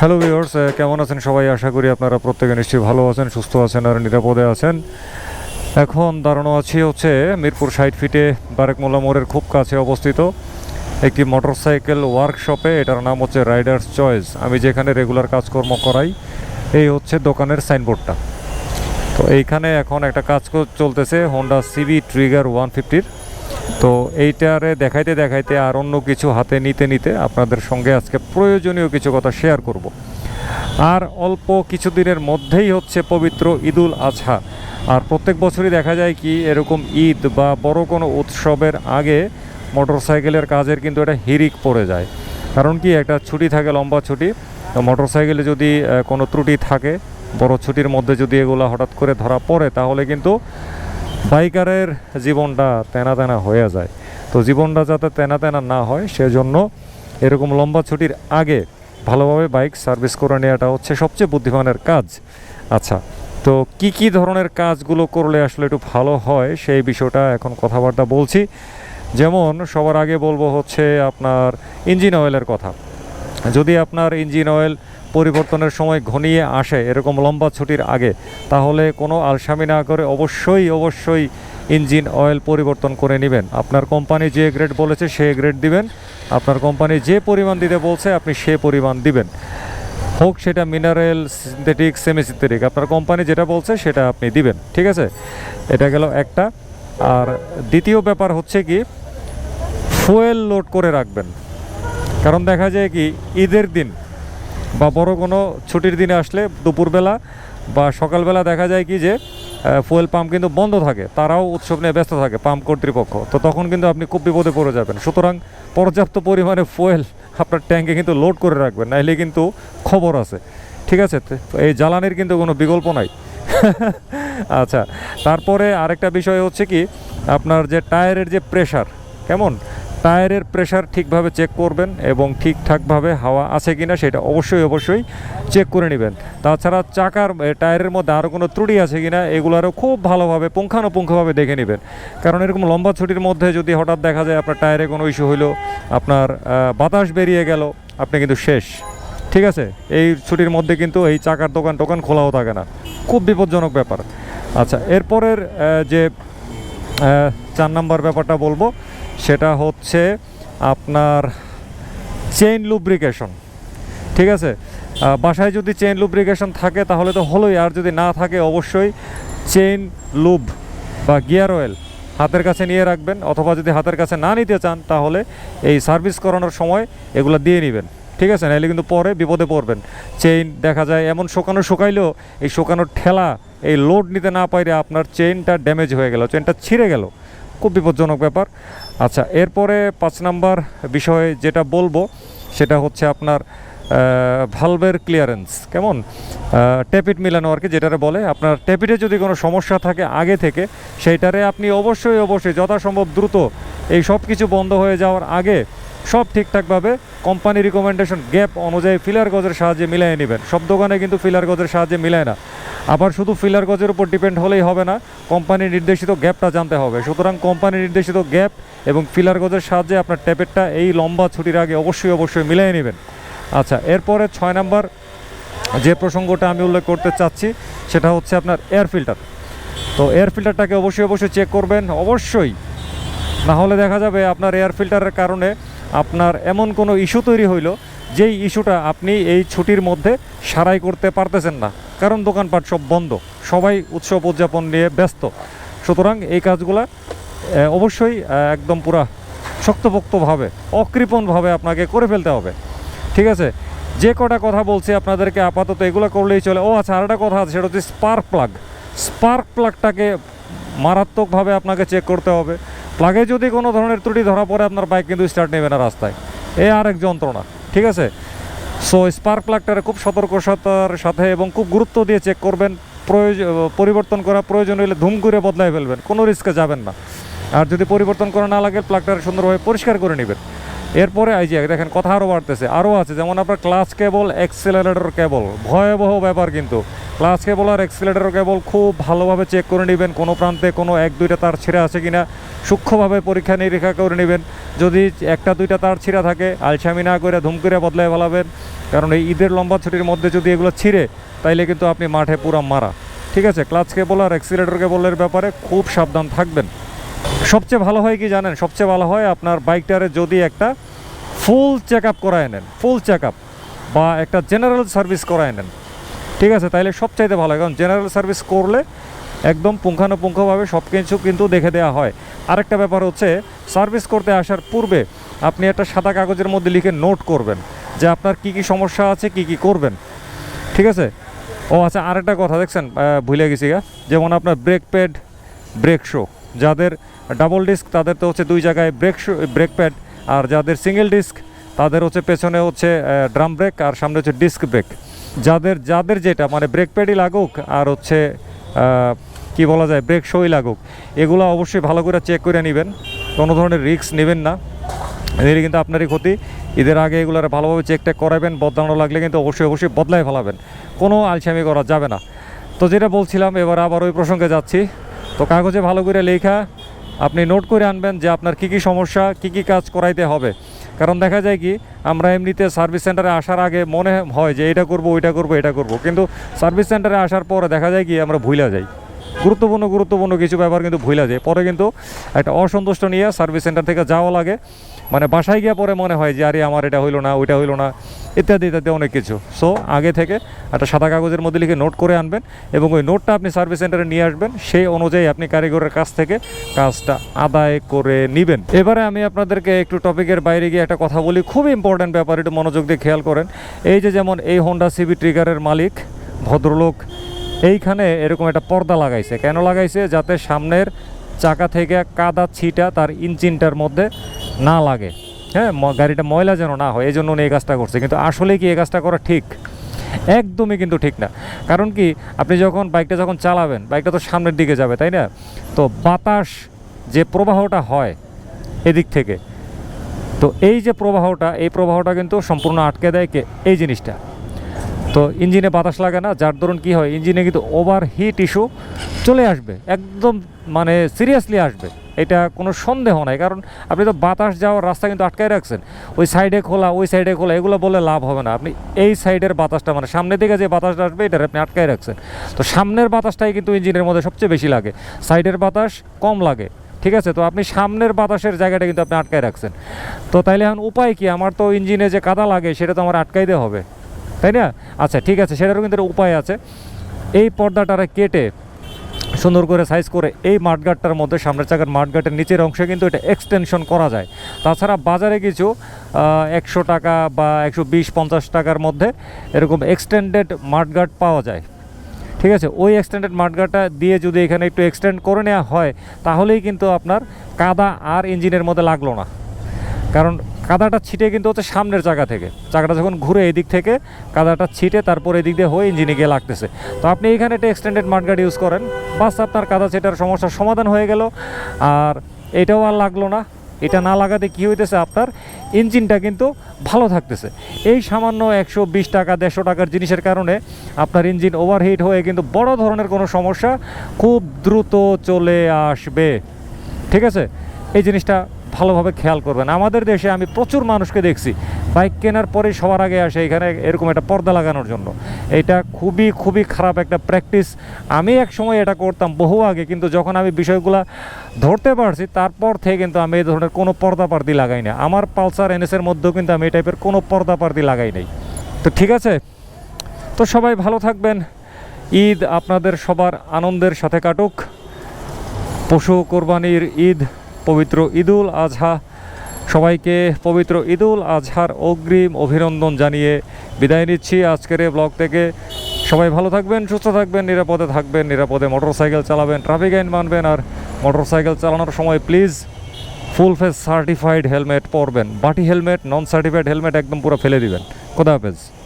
Hello viewers, কেমন আছেন সবাই? আশা করি আপনারা প্রত্যেকে নিশ্চয়ই ভালো আছেন, সুস্থ আছেন আর নিরাপদে আছেন। এখন দাঁড়ানো আছি হচ্ছে মিরপুর 60 ফিটে বারেকমোল্লা মোড়ের খুব কাছে অবস্থিত একটি মোটরসাইকেল ওয়ার্কশপে। এটার নাম হচ্ছে রাইডার্স চয়েস। আমি যেখানে রেগুলার কাজকর্ম করাই, এই হচ্ছে দোকানের সাইনবোর্ডটা। তো এইখানে এখন একটা কাজ চলতেছে হোন্ডা সিবি ট্রিগার 150-র। তো এইটারে দেখাইতে দেখাইতে আর অন্য কিছু হাতে নিতে নিতে আপনাদের সঙ্গে আজকে প্রয়োজনীয় কিছু কথা শেয়ার করব। আর অল্প কিছুদিনের মধ্যেই হচ্ছে পবিত্র ঈদুল আজহা। আর প্রত্যেক বছরই দেখা যায় কি এরকম ঈদ বা বড় কোনো উৎসবের আগে মোটরসাইকেলের কাজের কিন্তু একটা হিরিক পড়ে যায়। কারণ কি, একটা ছুটি থাকে, লম্বা ছুটি। মোটরসাইকেলে যদি কোনো ত্রুটি থাকে, বড় ছুটির মধ্যে যদি এগুলো হঠাৎ করে ধরা পড়ে, তাহলে কিন্তু বাইকারের জীবনটা তেনা তেনা হয়ে যায়। তো জীবনটা যাতে তেনা তেনা না হয়, সেজন্য এরকম লম্বা ছুটির আগে ভালোভাবে বাইক সার্ভিস করে নেওয়াটা হচ্ছে সবচেয়ে বুদ্ধিমানের কাজ। আচ্ছা, তো কি ধরনের কাজগুলো করলে আসলে একটু ভালো হয় সেই বিষয়টা এখন কথাবার্তা বলছি। যেমন সবার আগে বলবো হচ্ছে আপনার ইঞ্জিন অয়েলের কথা। যদি আপনার ইঞ্জিন অয়েল পরিবর্তনের সময় ঘনিয়ে আসে এরকম লম্বা ছুটির আগে, তাহলে কোনো আলসামি না করে অবশ্যই ইঞ্জিন অয়েল পরিবর্তন করে নেবেন। আপনার কোম্পানি যে গ্রেড বলেছে সে গ্রেড দিবেন, আপনার কোম্পানি যে পরিমাণ দিতে বলছে আপনি সে পরিমাণ দিবেন। হোক সেটা মিনারেল, সিনথেটিক, সেমি সিনথেটিক, আপনার কোম্পানি যেটা বলছে সেটা আপনি দিবেন। ঠিক আছে, এটা গেল একটা। আর দ্বিতীয় ব্যাপার হচ্ছে কি, ফুয়েল লোড করে রাখবেন। কারণ দেখা যায় কি, ঈদের দিন বা বড় কোনো ছুটির দিনে আসলে দুপুরবেলা বা সকালবেলা দেখা যায় কি যে ফুয়েল পাম্প কিন্তু বন্ধ থাকে, তারাও উৎসব নিয়ে ব্যস্ত থাকে পাম্প কর্তৃপক্ষ। তো তখন কিন্তু আপনি খুব বিপদে পড়ে যাবেন। সুতরাং পর্যাপ্ত পরিমাণে ফুয়েল আপনার ট্যাঙ্কে কিন্তু লোড করে রাখবেন, নাইলে কিন্তু খবর আছে। ঠিক আছে, তো এই জ্বালানির কিন্তু কোনো বিকল্প নাই। আচ্ছা, তারপরে আরেকটা বিষয় হচ্ছে কি, আপনার যে টায়ারের যে প্রেশার, কেমন টায়ারের প্রেশার ঠিকভাবে চেক করবেন এবং ঠিকঠাকভাবে হাওয়া আছে কিনা সেটা অবশ্যই চেক করে নেবেন। তাছাড়া চাকার টায়ারের মধ্যে আরও কোনো ত্রুটি আছে কিনা এগুলোরও খুব ভালোভাবে পুঙ্খানুপুঙ্খভাবে দেখে নেবেন। কারণ এরকম লম্বা ছুটির মধ্যে যদি হঠাৎ দেখা যায় আপনার টায়ারে কোনো ইস্যু হইলো, আপনার বাতাস বেরিয়ে গেল, আপনি কিন্তু শেষ। ঠিক আছে, এই ছুটির মধ্যে কিন্তু এই চাকার দোকান খোলাও থাকে না, খুব বিপজ্জনক ব্যাপার। আচ্ছা, এরপরের যে 4 নম্বর ব্যাপারটা বলবো, সেটা হচ্ছে আপনার চেইন লুব্রিকেশন। ঠিক আছে, বাসায় যদি চেইন লুব্রিকেশন থাকে তাহলে তো হলোই, আর যদি না থাকে অবশ্যই চেইন লুব বা গিয়ার অয়েল হাতের কাছে নিয়ে রাখবেন। অথবা যদি হাতের কাছে না নিতে চান তাহলে এই সার্ভিস করানোর সময় এগুলো দিয়ে নেবেন। ঠিক আছে, নাহলে কিন্তু পরে বিপদে পড়বেন। চেইন দেখা যায় এমন শুকাইলেও এই শুকানোর ঠেলা এই লোড নিতে না পারে আপনার চেইনটা ড্যামেজ হয়ে গেল, চেইনটা ছিঁড়ে গেল, খুব বিপজ্জনক ব্যাপার। আচ্ছা, এরপরে 5 নম্বর বিষয়ে যেটা বলবো সেটা হচ্ছে আপনার ভালভের ক্লিয়ারেন্স। কেমন ট্যাপিট মিলানো আর কি যেটারে বলে। আপনার ট্যাপিটে যদি কোনো সমস্যা থাকে আগে থেকে, সেইটারে আপনি অবশ্যই যথাসম্ভব দ্রুত এই সব কিছু বন্ধ হয়ে যাওয়ার আগে সব ঠিকঠাকভাবে কোম্পানি রিকমেন্ডেশন গ্যাপ অনুযায়ী ফিলার গজের সাহায্যে মিলিয়ে নেবেন। সব দোকানে কিন্তু ফিলার গজের সাহায্যে মিলায় না। আবার শুধু ফিলার গজের উপর ডিপেন্ড হলেই হবে না, কোম্পানির নির্দেশিত গ্যাপটা জানতে হবে। সুতরাং কোম্পানি নির্দেশিত গ্যাপ এবং ফিলার গজের সাহায্যে আপনার ট্যাপেটটা এই লম্বা ছুটির আগে অবশ্যই মিলিয়ে নেবেন। আচ্ছা, এরপরে 6 নম্বর যে প্রসঙ্গটা আমি উল্লেখ করতে চাচ্ছি সেটা হচ্ছে আপনার এয়ার ফিল্টার। তো এয়ার ফিল্টারটাকে অবশ্যই চেক করবেন, অবশ্যই। না হলে দেখা যাবে আপনার এয়ার ফিল্টারের কারণে আপনার এমন কোনো ইস্যু তৈরি হইল যেই ইস্যুটা আপনি এই ছুটির মধ্যে সারাই করতে পারতেছেন না, কারণ দোকানপাট সব বন্ধ, সবাই উৎসব উদযাপন নিয়ে ব্যস্ত। সুতরাং এই কাজগুলা অবশ্যই একদম পুরা শক্তপোক্তভাবে, অকৃপণভাবে আপনাকে করে ফেলতে হবে। ঠিক আছে, যে কটা কথা বলছি আপনাদেরকে আপাতত এগুলো করলেই চলে। আচ্ছা, আরেকটা কথা আছে, সেটা হচ্ছে স্পার্ক প্লাগটাকে মারাত্মকভাবে আপনাকে চেক করতে হবে। প্লাগে যদি কোনো ধরনের ত্রুটি ধরা পড়ে আপনার বাইক কিন্তু স্টার্ট নেবে না রাস্তায়, আরেক যন্ত্রণা। ঠিক আছে, সো স্পার্ক প্লাগটারে খুব সতর্কতার সাথে এবং খুব গুরুত্ব দিয়ে চেক করবেন। পরিবর্তন করা প্রয়োজন হলে ধুম করে বদলাই ফেলবেন, কোনো রিস্কে যাবেন না। আর যদি পরিবর্তন করা না লাগে প্লাগটারে সুন্দরভাবে পরিষ্কার করে নেবেন। এরপরে এই যে দেখেন কথা আরও বাড়তেছে, আরও আছে, যেমন আপনার ক্লাচ কেবল, অ্যাক্সেলারেটর কেবল, ভয়াবহ ব্যাপার কিন্তু। ক্লাচ কেবল আর অ্যাক্সিলারেটর কেবল খুব ভালোভাবে চেক করে নেবেন, কোনো প্রান্তে কোনো 1-2টা তার ছিঁড়া আছে কিনা সূক্ষ্মভাবে পরীক্ষা নিরীক্ষা করে নেবেন। যদি 1-2টা তার ছিঁড়া থাকে আলসামি না করে ধুম করে বদলায় ফেলাবেন, কারণ এই ঈদের লম্বা ছুটির মধ্যে যদি এগুলো ছিঁড়ে তাইলে কিন্তু আপনি মাঠে পুরা মারা। ঠিক আছে, ক্লাচ কেবল আর অ্যাক্সিলারেটর কেবলের ব্যাপারে খুব সাবধান থাকবেন। সবচেয়ে ভালো হয় কি জানেন, সবচেয়ে ভালো হয় আপনার বাইকটারে যদি একটা ফুল চেক আপ করায় নেন, ফুল চেক আপ বা একটা জেনারেল সার্ভিস করায় নেন। ঠিক আছে, তাইলে সবচাইতে ভালো হয়, কারণ জেনারেল সার্ভিস করলে একদম পুঙ্খানুপুঙ্খভাবে সব কিছু কিন্তু দেখে দেওয়া হয়। আরেকটা ব্যাপার হচ্ছে, সার্ভিস করতে আসার পূর্বে আপনি একটা সাদা কাগজের মধ্যে লিখে নোট করবেন যে আপনার কি কি সমস্যা আছে, কি কি করবেন। ঠিক আছে। ও আচ্ছা, আরেকটা কথা দেখছেন ভুলে গেছি গা, যেমন আপনার ব্রেক প্যাড, ব্রেক শো, যাদের ডাবল ডিস্ক তাদের তো হচ্ছে 2 জায়গায় ব্রেক প্যাড, আর যাদের সিঙ্গেল ডিস্ক তাদের হচ্ছে পেছনে হচ্ছে ড্রাম ব্রেক আর সামনে হচ্ছে ডিস্ক ব্রেক। যাদের যেটা মানে ব্রেক প্যাডই লাগুক আর হচ্ছে কি বলা যায় ব্রেক শোই লাগুক, এগুলো অবশ্যই ভালো করে চেক করে নেবেন, কোনো ধরনের রিস্ক নেবেন না, এদের কিন্তু আপনারই ক্ষতি। ঈদের আগে এগুলোর ভালোভাবে চেক টেক করাবেন, বদলানো লাগলে কিন্তু অবশ্যই বদলাই ফেলাবেন, কোনো আলসামি করা যাবে না। তো যেটা বলছিলাম, এবার আবার ওই প্রসঙ্গে যাচ্ছি। তো কাগজে ভালো করে লেখা আপনি নোট করে আনবেন যে আপনার কী কী সমস্যা, কী কী কাজ করাইতে হবে। কারণ দেখা যায় কি, আমরা এমনিতে সার্ভিস সেন্টারে আসার আগে মনে হয় যে এটা করব ওইটা করব এটা করব, কিন্তু সার্ভিস সেন্টারে আসার পরে দেখা যায় কি আমরা ভুলে যাই, গুরুত্বপূর্ণ কিছু ব্যাপার কিন্তু ভুলে যায়। পরে কিন্তু একটা অসন্তুষ্ট নিয়ে সার্ভিস সেন্টার থেকে যাওয়া লাগে, মানে বাসায় গিয়ে পরে মনে হয় যে আরে আমার এটা হইলো না, ওইটা হইলো না, ইত্যাদি অনেক কিছু। সো আগে থেকে একটা সাদা কাগজের মধ্যে লিখে নোট করে আনবেন এবং ওই নোটটা আপনি সার্ভিস সেন্টারে নিয়ে আসবেন, সেই অনুযায়ী আপনি কারিগরের কাছ থেকে কাজটা আদায় করে নেবেন। এবারে আমি আপনাদেরকে একটু টপিকের বাইরে গিয়ে একটা কথা বলি, খুব ইম্পর্ট্যান্ট ব্যাপার, একটু মনোযোগ দিয়ে খেয়াল করেন। এই যে যেমন এই হোন্ডা সিবি ট্রিগারের মালিক ভদ্রলোক এইখানে এরকম একটা পর্দা লাগাইছে, কেন লাগাইছে? যাতে সামনের চাকা থেকে কাদা ছিটা তার ইঞ্জিনটার মধ্যে না লাগে, হ্যাঁ, গাড়িটা ময়লা যেন না হয়, এই জন্য উনি এই কাজটা করছে। কিন্তু আসলে কি এই কাজটা করা ঠিক? একদমই কিন্তু ঠিক না। কারণ কি, আপনি যখন বাইকটা চালাবেন, বাইকটা তো সামনের দিকে যাবে, তাই না? তো বাতাস যে প্রবাহটা হয় এদিক থেকে, তো এই যে প্রবাহটা কিন্তু সম্পূর্ণ আটকে দেয় কে? এই জিনিসটা। তো ইঞ্জিনে বাতাস লাগে না, যার দরুন কী হয়, ইঞ্জিনে কিন্তু ওভারহিট ইস্যু চলে আসবে, একদম মানে সিরিয়াসলি আসবে, এটা কোনো সন্দেহ নাই। কারণ আপনি তো বাতাস যাওয়ার রাস্তা কিন্তু আটকায় রাখছেন, ওই সাইডে খোলা এগুলো বলে লাভ হবে না। আপনি এই সাইডের বাতাসটা মানে সামনের দিকে যে বাতাসটা আসবে এটা আপনি আটকায় রাখছেন। তো সামনের বাতাসটাই কিন্তু ইঞ্জিনের মধ্যে সবচেয়ে বেশি লাগে, সাইডের বাতাস কম লাগে। ঠিক আছে, তো আপনি সামনের বাতাসের জায়গাটা কিন্তু আপনি আটকায় রাখছেন। তো তাইলে এখন উপায় কি? আমার তো ইঞ্জিনে যে কাদা লাগে সেটা তো আমার আটকাইতে হবে, তাই না? আচ্ছা ঠিক আছে, সেটারও কিন্তু উপায় আছে। এই পর্দাটারে কেটে সুন্দর করে সাইজ করে এই মাঠগাটটার মধ্যে, সামনের চাকার মাঠগাটের নিচের অংশে কিন্তু এটা এক্সটেনশন করা যায়। তাছাড়া বাজারে কিছু 100 টাকা বা 120-50 টাকার মধ্যে এরকম এক্সটেন্ডেড মাঠগাট পাওয়া যায়। ঠিক আছে, ওই এক্সটেন্ডেড মাঠগাটটা দিয়ে যদি এখানে একটু এক্সটেন্ড করে নেওয়া হয়, তাহলেই কিন্তু আপনার কাদা আর ইঞ্জিনের মধ্যে লাগলো না। কারণ কাদাটা ছিটে কিন্তু হচ্ছে সামনের চাকা থেকে, চাকাটা যখন ঘুরে এদিক থেকে কাদাটা ছিটে তারপর এদিক দিয়ে হয়ে ইঞ্জিনে গিয়ে লাগতেছে। তো আপনি এইখানে একটা এক্সটেন্ডেড মাঠগার্ড ইউজ করেন, বাস আপনার কাদা ছিটার সমস্যার সমাধান হয়ে গেল, আর এটাও আর লাগলো না। এটা না লাগাতে কী হইতেছে, আপনার ইঞ্জিনটা কিন্তু ভালো থাকতেছে। এই সামান্য 120 টাকা 150 টাকার জিনিসের কারণে আপনার ইঞ্জিন ওভারহিট হয়ে কিন্তু বড় ধরনের কোনো সমস্যা খুব দ্রুত চলে আসবে। ঠিক আছে, এই জিনিসটা ভালোভাবে খেয়াল করবেন। আমাদের দেশে আমি প্রচুর মানুষকে দেখছি বাইক কেনার পরে সবার আগে আসে এখানে এরকম একটা পর্দা লাগানোর জন্য। এটা খুবই খারাপ একটা প্র্যাকটিস। আমি এক সময় এটা করতাম বহু আগে, কিন্তু যখন আমি বিষয়গুলো ধরতে পারছি তারপর থেকে কিন্তু আমি এই ধরনের কোনো পর্দা পার্দি লাগাই না। আমার পালসার এনএসের মধ্যেও কিন্তু আমি এই টাইপের কোনো পর্দা পার্দি লাগাই নাই। তো ঠিক আছে, তো সবাই ভালো থাকবেন। ঈদ আপনাদের সবার আনন্দের সাথে কাটুক। পশু কোরবানির ঈদ, পবিত্র ঈদুল আজহা, সবাইকে পবিত্র ঈদুল আজহার অগ্রিম অভিনন্দন জানিয়ে বিদায় নিচ্ছি আজকের এই ব্লগ থেকে। সবাই ভালো থাকবেন, সুস্থ থাকবেন, নিরাপদে থাকবেন, নিরাপদে মোটরসাইকেল চালাবেন, ট্রাফিক আইন মানবেন, আর মোটরসাইকেল চালানোর সময় please full face certified helmet পরবেন। বাটি হেলমেট, নন সার্টিফাইড হেলমেট একদম পুরো ফেলে দিবেন। খোদা হাফেজ।